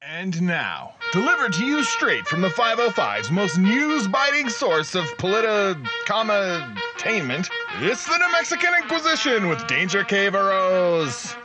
And now, delivered to you straight from the 505's most news-biting source of tainment, it's the New Mexican Inquisition with Danger Caveros.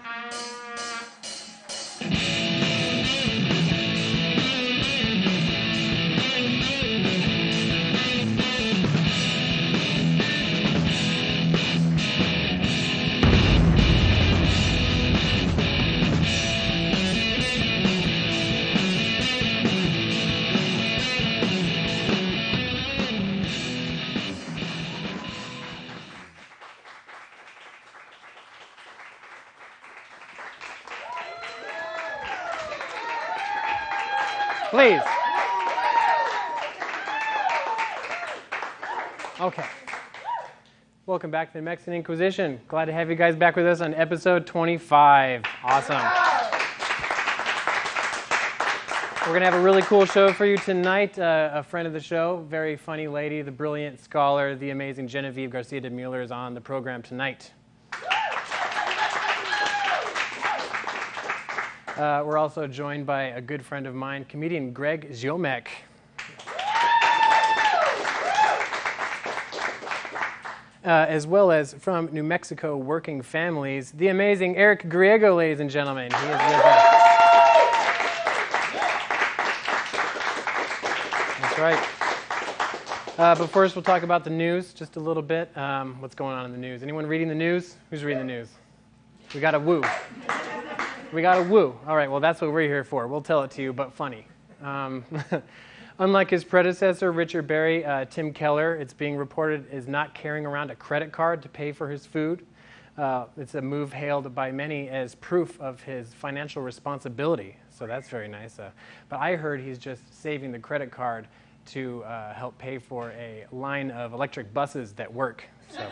Please. Okay. Welcome back to the New Mexican Inquisition. Glad to have you guys back with us on episode 25. Awesome. We're going to have a really cool show for you tonight. A friend of the show, very funny lady, the brilliant scholar, the amazing Genevieve Garcia de Mueller is on the program tonight. We're also joined by a good friend of mine, comedian Greg Ziomek. As well as from New Mexico Working Families, the amazing Eric Griego, ladies and gentlemen. He is with us. That's right. But first, we'll talk about the news just a little bit. What's going on in the news? Anyone reading the news? Who's reading the news? We got a woo. We got a woo. All right, well, that's what we're here for. We'll tell it to you, but funny. Unlike his predecessor, Richard Berry, Tim Keller, it's being reported, is not carrying around a credit card to pay for his food. It's a move hailed by many as proof of his financial responsibility, so that's very nice. But I heard he's just saving the credit card to help pay for a line of electric buses that work. So.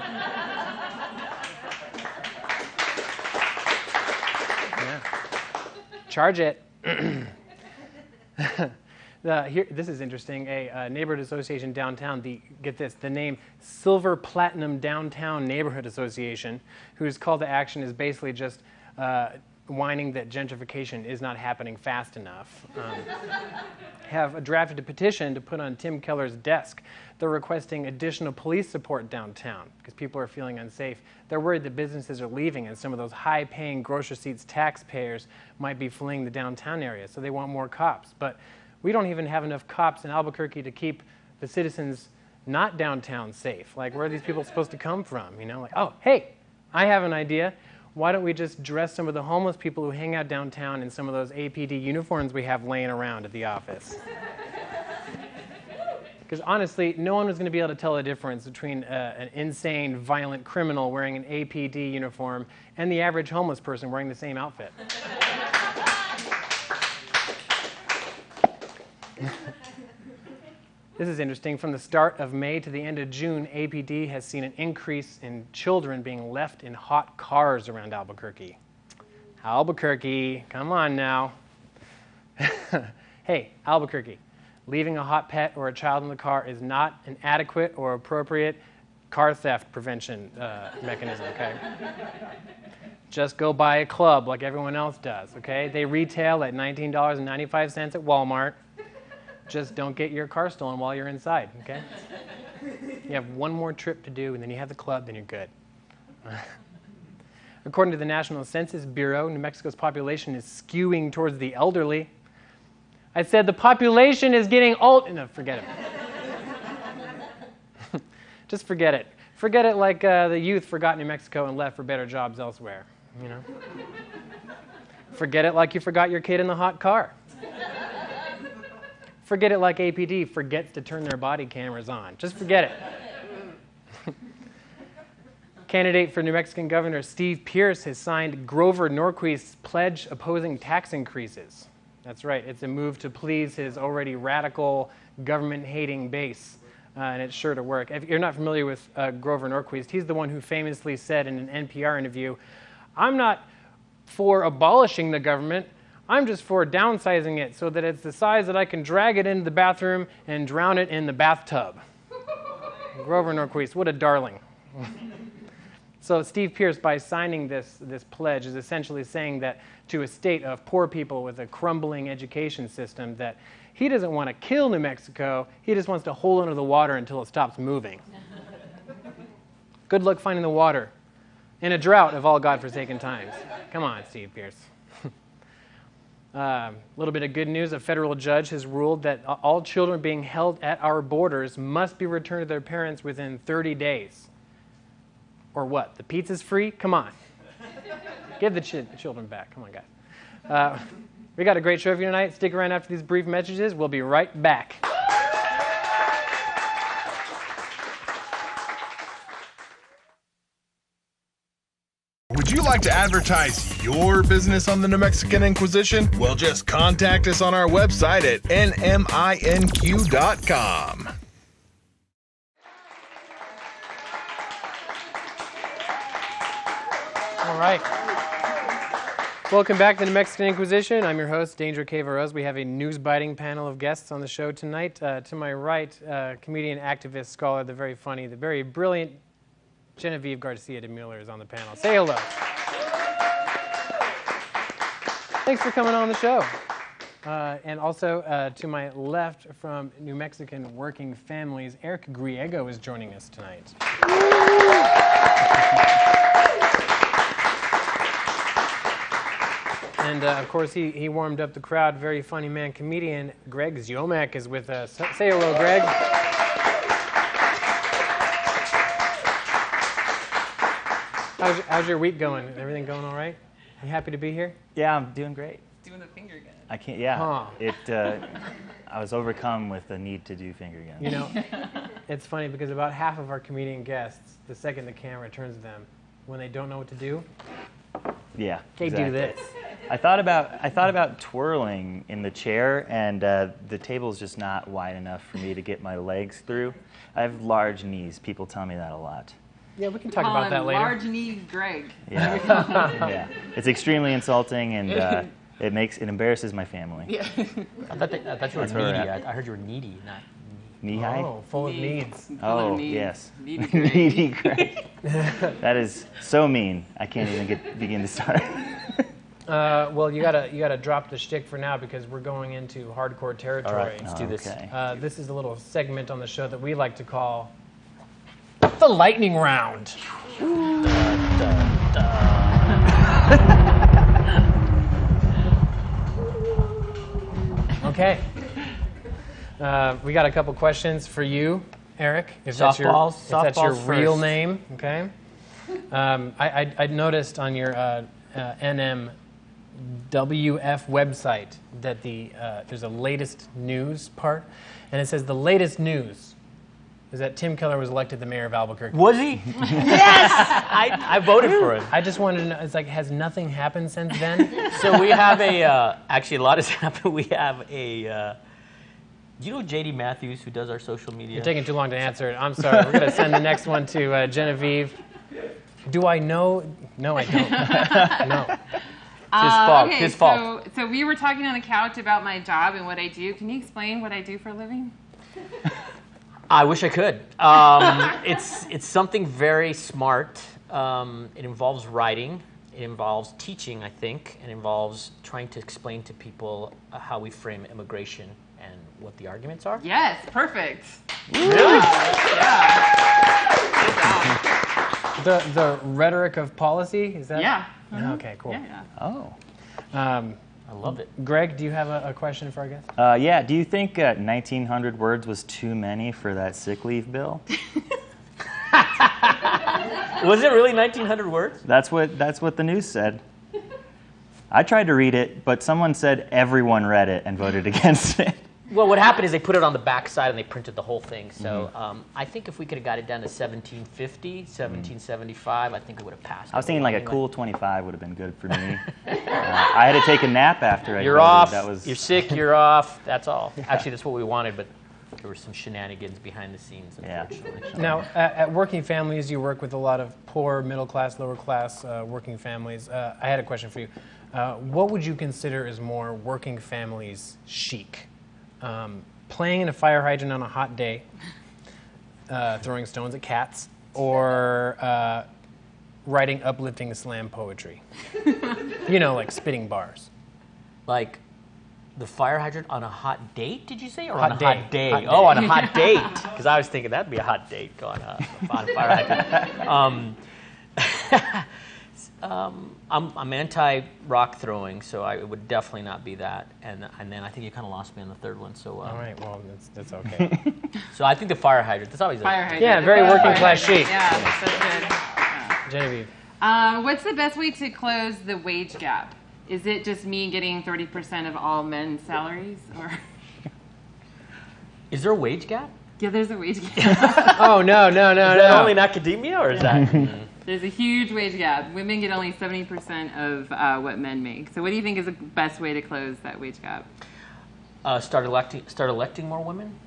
Yeah. Charge it. This is interesting. A neighborhood association downtown, get this, the name Silver Platinum Downtown Neighborhood Association, whose call to action is basically just whining that gentrification is not happening fast enough, have drafted a petition to put on Tim Keller's desk. They're requesting additional police support downtown because people are feeling unsafe. They're worried that businesses are leaving and some of those high-paying gross receipts taxpayers might be fleeing the downtown area, so they want more cops. But we don't even have enough cops in Albuquerque to keep the citizens not downtown safe. Like, where are these people supposed to come from? You know, like, oh, hey, I have an idea. Why don't we just dress some of the homeless people who hang out downtown in some of those APD uniforms we have laying around at the office? Because honestly, no one was going to be able to tell the difference between an insane, violent criminal wearing an APD uniform and the average homeless person wearing the same outfit. This is interesting. From the start of May to the end of June, APD has seen an increase in children being left in hot cars around Albuquerque. Albuquerque, come on now. Hey, Albuquerque. Leaving a hot pet or a child in the car is not an adequate or appropriate car theft prevention mechanism, okay? Just go buy a club like everyone else does, okay? They retail at $19.95 at Walmart. Just don't get your car stolen while you're inside, okay? You have one more trip to do, and then you have the club, then you're good. According to the National Census Bureau, New Mexico's population is skewing towards the elderly. I said the population is getting old. No, forget it. Just forget it. Forget it like the youth forgot New Mexico and left for better jobs elsewhere, you know? Forget it like you forgot your kid in the hot car. Forget it like APD forgets to turn their body cameras on. Just forget it. Candidate for New Mexican Governor Steve Pierce has signed Grover Norquist's pledge opposing tax increases. That's right. It's a move to please his already radical, government-hating base, and it's sure to work. If you're not familiar with Grover Norquist, he's the one who famously said in an NPR interview, "I'm not for abolishing the government. I'm just for downsizing it so that it's the size that I can drag it into the bathroom and drown it in the bathtub." Grover Norquist, what a darling. So Steve Pierce, by signing this pledge, is essentially saying that to a state of poor people with a crumbling education system that he doesn't want to kill New Mexico, he just wants to hold under the water until it stops moving. Good luck finding the water in a drought of all godforsaken times. Come on, Steve Pierce. A little bit of good news. A federal judge has ruled that all children being held at our borders must be returned to their parents within 30 days. Or what? The pizza's free? Come on. Give the children back. Come on, guys. We got a great show for you tonight. Stick around after these brief messages. We'll be right back. Would you like to advertise your business on the New Mexican Inquisition? Well, just contact us on our website at NMINQ.com. All right. Welcome back to the New Mexican Inquisition. I'm your host, Danger Cavaros. We have a news-biting panel of guests on the show tonight. To my right, comedian, activist, scholar, the very funny, the very brilliant Genevieve Garcia de Mueller is on the panel. Say hello. Thanks for coming on the show. And also to my left from New Mexican Working Families, Eric Griego is joining us tonight. And of course, he warmed up the crowd. Very funny man, comedian Greg Ziomek is with us. Say hello, Greg. How's your week going? Everything going all right? You happy to be here? Yeah, I'm doing great. Doing the finger gun. I can't. Yeah, Huh. I was overcome with the need to do finger guns. You know, it's funny because about half of our comedian guests, the second the camera turns to them, when they don't know what to do, Yeah, they exactly. do this. I thought about twirling in the chair, and the table's just not wide enough for me to get my legs through. I have large knees. People tell me that a lot. Yeah, we can talk about that later. Large knee Greg. Yeah, yeah. It's extremely insulting, and it embarrasses my family. Yeah. I thought you were That's where we're needy. at. I heard you were needy, not Knee high? Oh, full of needs. Oh, Needy. yes. Needy Greg. Needy Greg. That is so mean. I can't even begin to start. Well, you gotta drop the shtick for now because we're going into hardcore territory. All right, let's do this. Okay. This is a little segment on the show that we like to call the lightning round. Okay. We got a couple questions for you, Eric. If that's your Softballs real first. name, okay. I noticed on your NMWF website that there's a latest news part, and it says the latest news is that Tim Keller was elected the mayor of Albuquerque. Was he? Yes! I voted for him. I just wanted to know, it's like, has nothing happened since then? So we have actually a lot has happened. We have do you know J.D. Matthews, who does our social media? You're taking too long to answer it. I'm sorry. We're going to send the next one to Genevieve. Do I know? No, I don't. No. It's his fault. Okay, His fault. So we were talking on the couch about my job and what I do. Can you explain what I do for a living? I wish I could. It's something very smart. It involves writing. It involves teaching, I think. It involves trying to explain to people how we frame immigration and what the arguments are. Yes, perfect. Really? Yeah. The rhetoric of policy, is that? Yeah. Okay, cool. Yeah. Oh. I love it. Greg, do you have a question for our guest? Yeah. Do you think 1,900 words was too many for that sick leave bill? Was it really 1,900 words? That's what the news said. I tried to read it, but someone said everyone read it and voted against it. Well, what happened is they put it on the back side and they printed the whole thing. So I think if we could have got it down to 1750, 1775, I think it would have passed. I was thinking like a cool 25 would have been good for me. I had to take a nap after I You're voted. off. That was... You're sick. You're off. That's all. Actually, that's what we wanted, but there were some shenanigans behind the scenes, unfortunately. Yeah. Now, at Working Families, you work with a lot of poor, middle class, lower class working families. I had a question for you. What would you consider as more working families chic? Playing in a fire hydrant on a hot day, throwing stones at cats, or writing uplifting slam poetry. You know, like spitting bars. Like the fire hydrant on a hot date, did you say? Or Hot on a day. hot day? Hot day. Oh, on a hot date. Because I was thinking that'd be a hot date, going on a fire hydrant. I'm anti-rock throwing, so it would definitely not be that. And then I think you kind of lost me on the third one. So All right, well, that's okay. so I think the fire hydrant. That's always Fire hydrant. Yeah, very working Fire class hydrant. chic. Yeah, that's good. Genevieve. What's the best way to close the wage gap? Is it just me getting 30% of all men's salaries, or? Is there a wage gap? Yeah, there's a wage gap. Oh, no. Is that only in academia, or is that? There's a huge wage gap. Women get only 70% of what men make. So what do you think is the best way to close that wage gap? Start electing more women.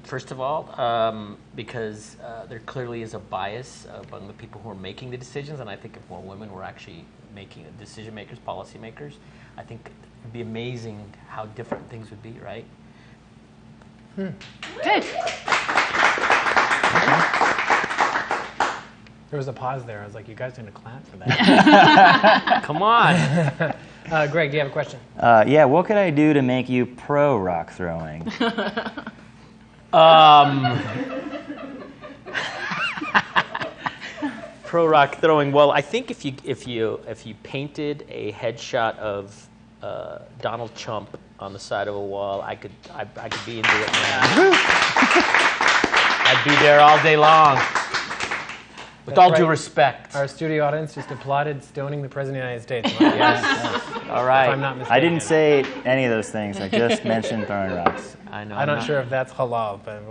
First of all, because there clearly is a bias among the people who are making the decisions, and I think if more women were actually making decision makers, policy makers, I think it'd be amazing how different things would be, right? Good. There was a pause there. I was like, you guys are going to clap for that. Come on. Greg, do you have a question? Yeah, what could I do to make you pro rock throwing? Pro rock throwing. Well, I think if you painted a headshot of Donald Trump on the side of a wall, I could be into it now. I'd be there all day long. With all due respect. Our studio audience just applauded stoning the President of the United States. Yes. All right. If I'm not mistaken. I didn't say any of those things. I just mentioned throwing rocks. I know. I'm not sure if that's halal, but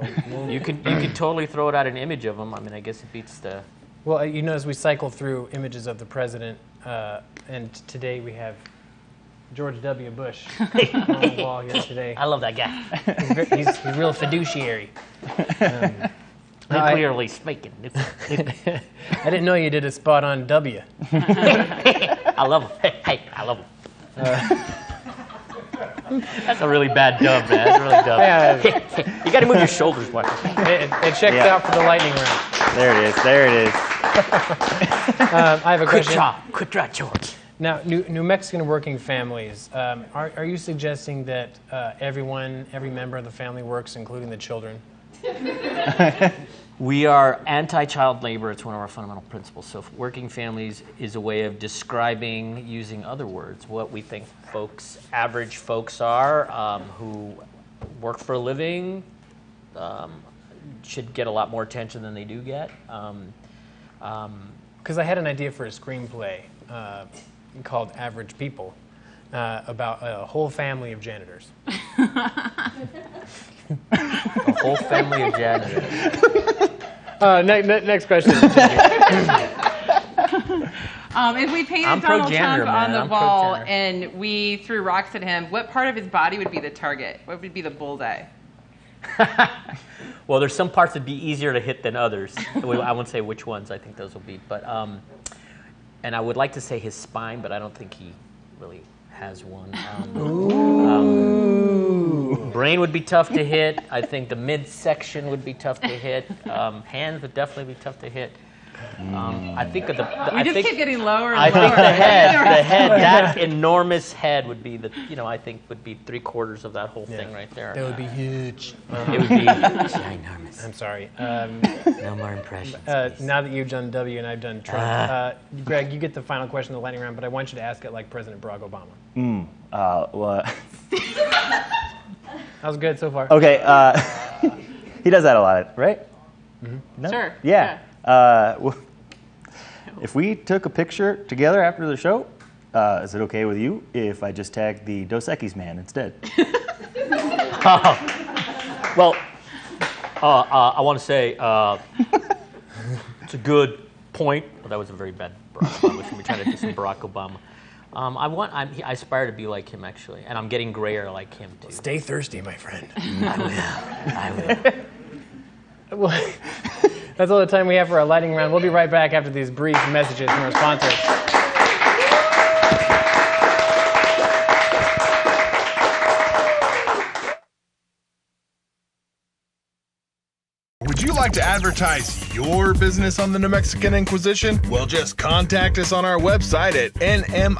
You could totally throw it out an image of him. I mean, I guess it beats the. well, you know, as we cycle through images of the president, and today we have George W. Bush on the wall here today. I love that guy. He's real fiduciary. Nuclearly speaking. I didn't know you did a spot on W. I love him. Hey, I love him. That's a really bad dub, man. That's really dumb. Yeah, You got to move your shoulders, Michael. it checks Yeah. out for the lightning round. There it is. I have a Quick question. draw. Quick draw, George. Now, New Mexican working families, are you suggesting that every member of the family works, including the children? We are anti-child labor. It's one of our fundamental principles. So working families is a way of describing, using other words, what we think average folks are, who work for a living, should get a lot more attention than they do get. Because I had an idea for a screenplay called Average People about a whole family of janitors. A whole family of janitors. Next question. If we painted I'm Donald pro-janitor, Trump on man. the I'm wall pro-janitor. and we threw rocks at him, what part of his body would be the target? What would be the bullseye? Well, there's some parts that'd be easier to hit than others. I won't say which ones I think those will be, but and I would like to say his spine, but I don't think he really has one. Brain would be tough to hit. I think the midsection would be tough to hit. Hands would definitely be tough to hit. I think of We just keep getting lower and I lower. think the head, that enormous head would be I think would be 3/4 of that whole thing right there. That would be huge. It would be ginormous. I'm sorry. No more impressions. Now that you've done W and I've done Trump, Greg, you get the final question of the lightning round, but I want you to ask it like President Barack Obama. Well, That was good so far. okay. He does that a lot, right? No? Sure. Yeah. Well, if we took a picture together after the show, is it okay with you if I just tag the Dos Equis man instead? Well, I want to say it's a good point. Well, that was a very bad Barack Obama. We're trying to do some Barack Obama. I aspire to be like him, actually, and I'm getting grayer like him too. Stay thirsty, my friend. I will. Well, that's all the time we have for our lightning round. We'll be right back after these brief messages from our sponsors. Would Would you like to advertise your business on the New Mexican Inquisition? Well, just contact us on our website at NMINQ.com.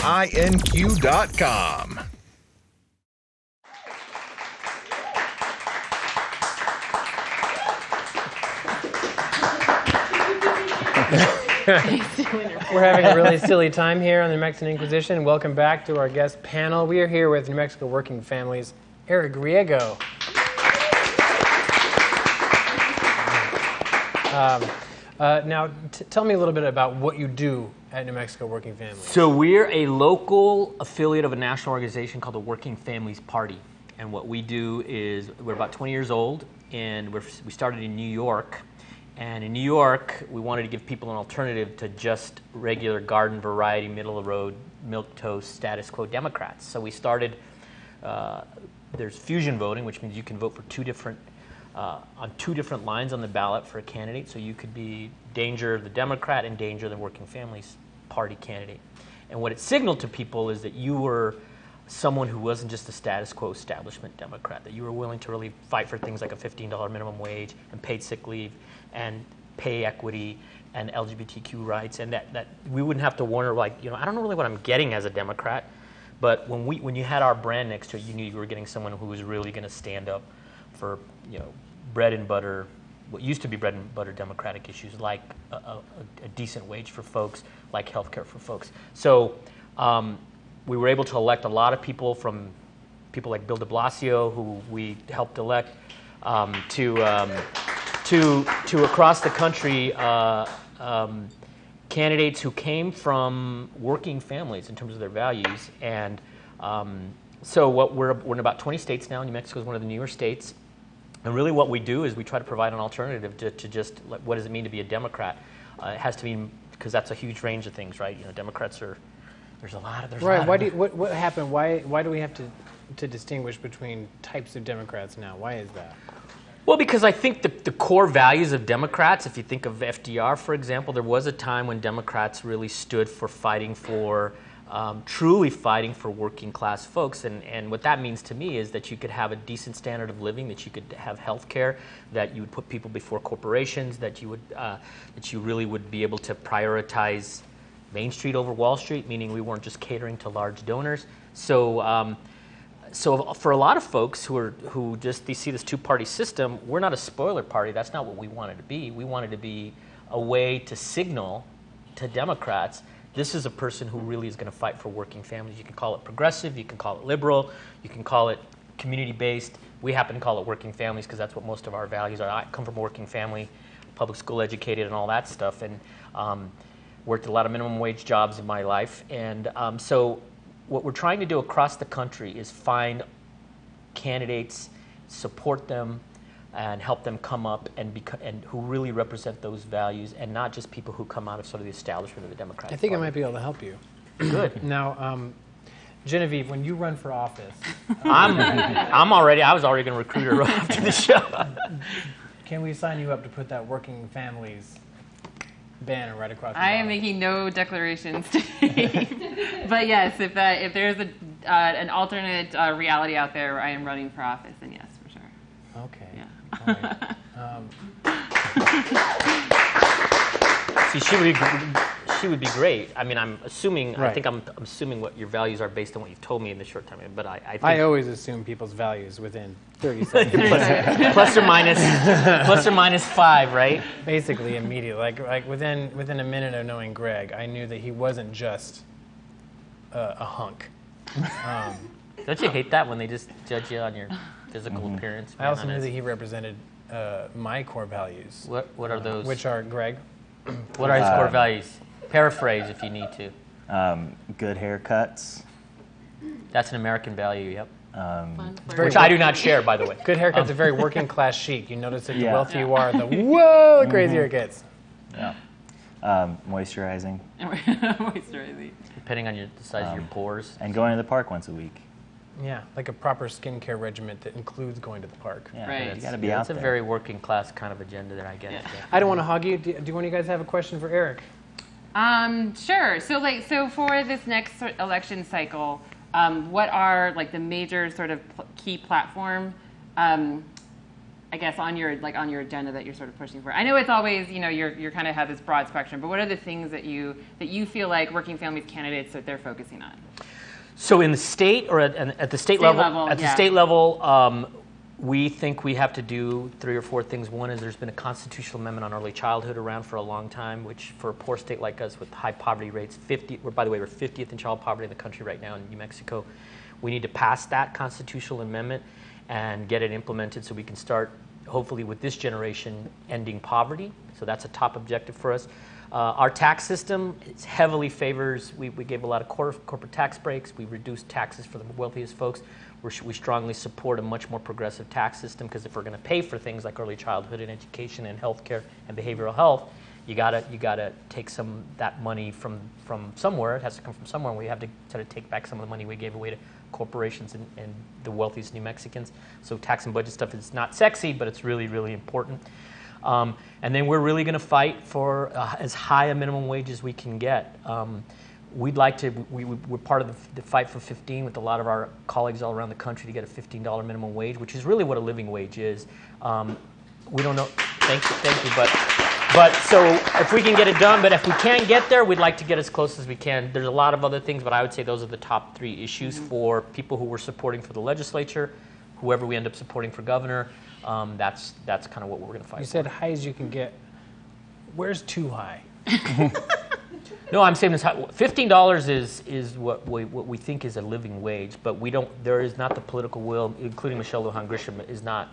We're having a really silly time here on the New Mexican Inquisition. Welcome back to our guest panel. We are here with New Mexico Working Families, Eric Griego. Now, tell me a little bit about what you do at New Mexico Working Families. So we're a local affiliate of a national organization called the Working Families Party. And what we do is we're about 20 years old, and we started in New York. And in New York, we wanted to give people an alternative to just regular garden variety, middle of the road, milquetoast, status quo Democrats. So we started, there's fusion voting, which means you can vote for on two different lines on the ballot for a candidate. So you could be Danger the Democrat and Danger the Working Families Party candidate. And what it signaled to people is that you were someone who wasn't just a status quo establishment Democrat, that you were willing to really fight for things like a $15 minimum wage and paid sick leave and pay equity and LGBTQ rights, and that we wouldn't have to wonder, like, I don't know really what I'm getting as a Democrat, but when you had our brand next to it, you knew you were getting someone who was really going to stand up for, bread and butter, what used to be bread and butter Democratic issues, like a decent wage for folks, like healthcare for folks. So we were able to elect a lot of people, from people like Bill de Blasio, who we helped elect, to across the country, candidates who came from working families in terms of their values. And so we're in about 20 states now. New Mexico is one of the newer states. And really what we do is we try to provide an alternative to just, like, what does it mean to be a Democrat? It has to mean, because that's a huge range of things, right? Democrats are, there's a lot of. Right. What happened? Why do we have to distinguish between types of Democrats now? Why is that? Well, because I think the core values of Democrats, if you think of FDR, for example, there was a time when Democrats really stood for fighting for, truly fighting for working class folks. And what that means to me is that you could have a decent standard of living, that you could have health care, that you would put people before corporations, that you really would be able to prioritize Main Street over Wall Street, meaning we weren't just catering to large donors. So for a lot of folks who just see this two-party system, we're not a spoiler party. That's not what we wanted to be. We wanted to be a way to signal to Democrats, this is a person who really is going to fight for working families. You can call it progressive, you can call it liberal, you can call it community-based. We happen to call it working families because that's what most of our values are. I come from a working family, public school educated and all that stuff, and worked a lot of minimum wage jobs in my life. And so what we're trying to do across the country is find candidates, support them, and help them come up and who really represent those values, and not just people who come out of sort of the establishment of the Democratic I think Party. I might be able to help you. Good. Now, Genevieve, when you run for office, I was already going to recruit her right after the show. can we sign you up to put that Working Families banner right across the I am bottom? making no declarations today. But yes, if there's an alternate reality out there where I am running for office, then yes, for sure. Okay. Yeah. All right. See, she would be great. I mean, I'm assuming. Right. I think I'm assuming what your values are based on what you've told me in the short time. But I think I always assume people's values within 30 seconds. plus or minus 5, right? Basically immediately. Like within a minute of knowing Greg, I knew that he wasn't just a hunk. Don't you hate that when they just judge you on your physical appearance? I also knew that he represented my core values. What are those? Which are, Greg? What are his core values? Paraphrase if you need to. Good haircuts. That's an American value. Yep. Which I do not share, by the way. Good haircut's a very working class chic. You notice that the Yeah. wealthier you are, the crazier it gets. Yeah. Moisturizing. Moisturizing. Depending on the size of your pores. And going to the park once a week. Yeah, like a proper skincare regimen that includes going to the park. Yeah, Right. you got to be out It's a there. very working class kind of agenda that I get. Yeah. I don't want to hog you. Do one of you guys have a question for Eric? Sure. So for this next election cycle, what are like the major sort of key platform I guess on your agenda that you're sort of pushing for? I know it's always, you're kind of have this broad spectrum, but what are the things that you feel like working families candidates that they're focusing on? So in the state or at the state level, at the state level, we think we have to do 3 or 4 things. One is there's been a constitutional amendment on early childhood around for a long time, which for a poor state like us with high poverty rates, by the way, we're 50th in child poverty in the country right now in New Mexico. We need to pass that constitutional amendment and get it implemented so we can start, hopefully with this generation, ending poverty. So that's a top objective for us. Our tax system heavily favors, we gave a lot of corporate tax breaks. We reduced taxes for the wealthiest folks. We strongly support a much more progressive tax system because if we're going to pay for things like early childhood and education and healthcare and behavioral health, you gotta take that money from somewhere. It has to come from somewhere, and we have to try to take back some of the money we gave away to corporations and the wealthiest New Mexicans. So tax and budget stuff is not sexy, but it's really, really important. And then we're really going to fight for as high a minimum wage as we can get. We'd like to, we're part of the fight for 15 with a lot of our colleagues all around the country to get a $15 minimum wage, which is really what a living wage is. We don't know, thank you, but so if we can get it done, but if we can't get there, we'd like to get as close as we can. There's a lot of other things, but I would say those are the top 3 issues for people who we're supporting for the legislature, whoever we end up supporting for governor. That's kind of what we're going to fight for. You said high as you can get. Where's too high? No, I'm saying this. $15 is what we think is a living wage, but we don't. There is not the political will, including Michelle Lujan Grisham, is not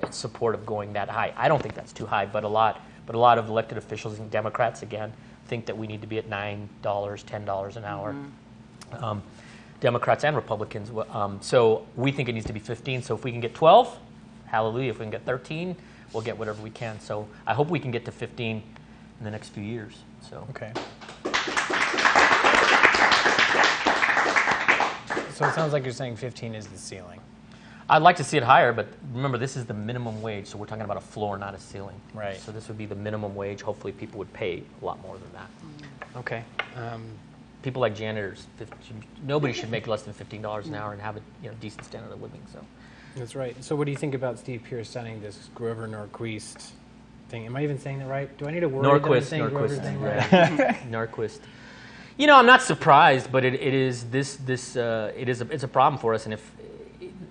in support of going that high. I don't think that's too high, but a lot of elected officials and Democrats again think that we need to be at $9, $10 an hour. Mm-hmm. Democrats and Republicans. So we think it needs to be 15. So if we can get 12, hallelujah. If we can get 13, we'll get whatever we can. So I hope we can get to 15 in the next few years. So okay. So it sounds like you're saying 15 is the ceiling. I'd like to see it higher, but remember, this is the minimum wage, so we're talking about a floor, not a ceiling. Right. So this would be the minimum wage. Hopefully people would pay a lot more than that. Okay. People like janitors, nobody should make less than $15 an hour and have a decent standard of living. So. That's right. So what do you think about Steve Pierce signing this Grover Norquist thing? Am I even saying that right? Do I need to worry that I'm saying Grover thing right? Norquist. I'm not surprised, but it's a problem for us. And if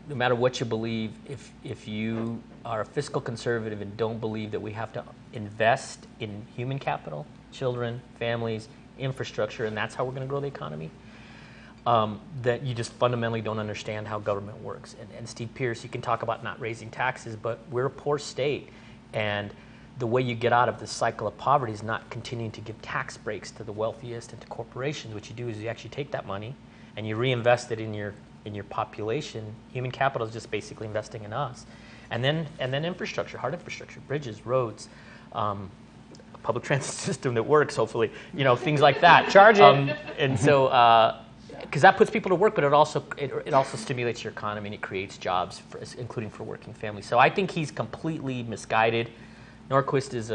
no matter what you believe, if you are a fiscal conservative and don't believe that we have to invest in human capital, children, families, infrastructure, and that's how we're going to grow the economy, that you just fundamentally don't understand how government works. And Steve Pierce, you can talk about not raising taxes, but we're a poor state, and the way you get out of this cycle of poverty is not continuing to give tax breaks to the wealthiest and to corporations. What you do is you actually take that money and you reinvest it in your population. Human capital is just basically investing in us, and then infrastructure, hard infrastructure, bridges, roads, a public transit system that works. Hopefully, things like that. Charge it. And so, because that puts people to work, but it also stimulates your economy and it creates jobs, including for working families. So I think he's completely misguided. Norquist is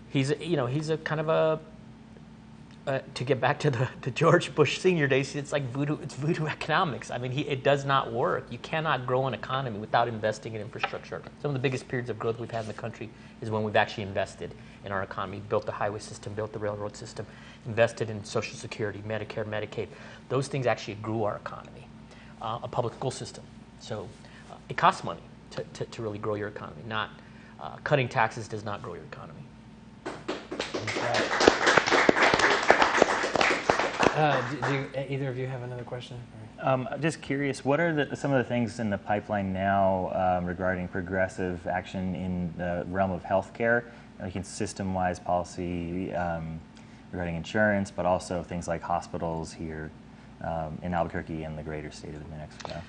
he's a kind of a to get back to the George Bush Senior days, it's like voodoo. It's voodoo economics. I mean, it does not work. You cannot grow an economy without investing in infrastructure. Some of the biggest periods of growth we've had in the country is when we've actually invested in our economy, built the highway system, built the railroad system, invested in Social Security, Medicare, Medicaid. Those things actually grew our economy. A public school system. So it costs money to really grow your economy. Not cutting taxes does not grow your economy. That's right. Do either of you have another question? Just curious, what are some of the things in the pipeline now regarding progressive action in the realm of healthcare, like in system-wise policy regarding insurance, but also things like hospitals here in Albuquerque and the greater state of New Mexico?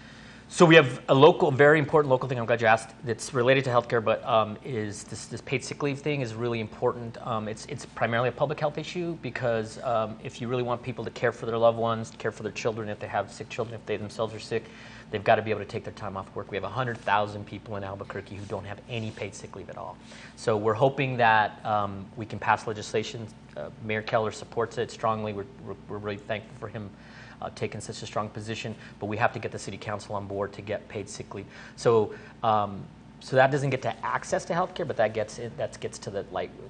So we have a very important local thing, I'm glad you asked, that's related to healthcare, but is this paid sick leave thing is really important. It's primarily a public health issue because if you really want people to care for their loved ones, care for their children, if they have sick children, if they themselves are sick, they've got to be able to take their time off work. We have 100,000 people in Albuquerque who don't have any paid sick leave at all. So we're hoping that we can pass legislation. Mayor Keller supports it strongly. We're really thankful for him taken such a strong position, but we have to get the city council on board to get paid sick leave. So So that doesn't get to access to healthcare, but that gets to the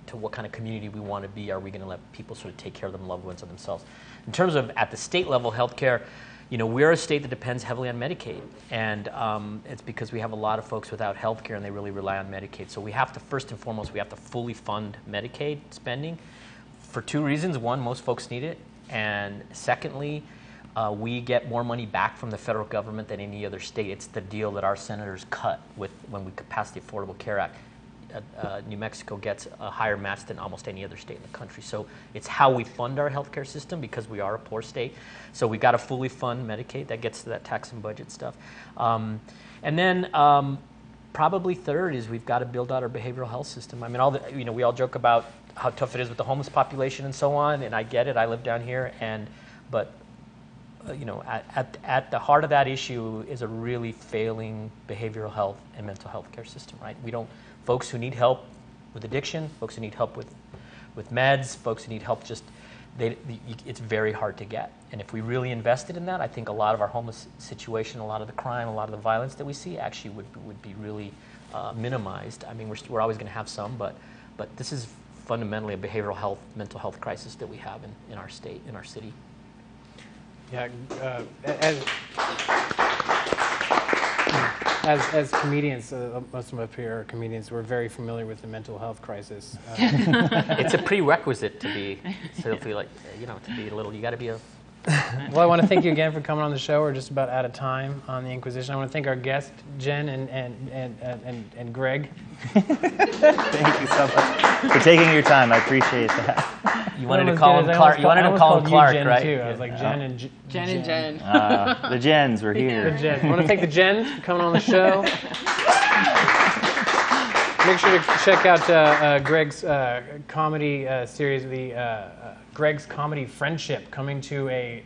to what kind of community we want to be. Are we going to let people sort of take care of their loved ones and themselves? In terms of at the state level healthcare, we're a state that depends heavily on Medicaid, and it's because we have a lot of folks without healthcare and they really rely on Medicaid. So we have to, first and foremost, we have to fully fund Medicaid spending for two reasons. One, most folks need it, and secondly, we get more money back from the federal government than any other state. It's the deal that our senators cut when we passed the Affordable Care Act. New Mexico gets a higher match than almost any other state in the country. So it's how we fund our healthcare system because we are a poor state. So we got to fully fund Medicaid. That gets to that tax and budget stuff. And then probably third is we've got to build out our behavioral health system. I mean, we all joke about how tough it is with the homeless population and so on, and I get it. I live down here, but at the heart of that issue is a really failing behavioral health and mental health care system, right? Folks who need help with addiction, folks who need help with meds, folks who need help it's very hard to get. And if we really invested in that, I think a lot of our homeless situation, a lot of the crime, a lot of the violence that we see actually would be really minimized. I mean, we're always going to have some, but this is fundamentally a behavioral health, mental health crisis that we have in our state, in our city. Yeah, as comedians, most of us here are comedians. We're very familiar with the mental health crisis. It's a prerequisite to be a little. You got to be a. Well, I want to thank you again for coming on the show. We're just about out of time on the Inquisition. I want to thank our guests, Jen and Greg. Thank you so much for taking your time. I appreciate that. You wanted to call him Clark. You wanted to call him Clark, right? Too. I was like Jen and Jen and Jen. The Jens were here. The Jen. I want to thank the Jens for coming on the show. Make sure to check out Greg's comedy series, Greg's Comedy Friendship, coming to a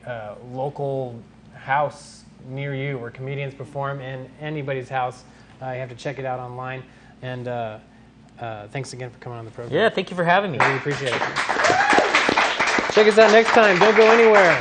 local house near you where comedians perform in anybody's house. You have to check it out online. And thanks again for coming on the program. Yeah, thank you for having me. I really appreciate it. Check us out next time. Don't go anywhere.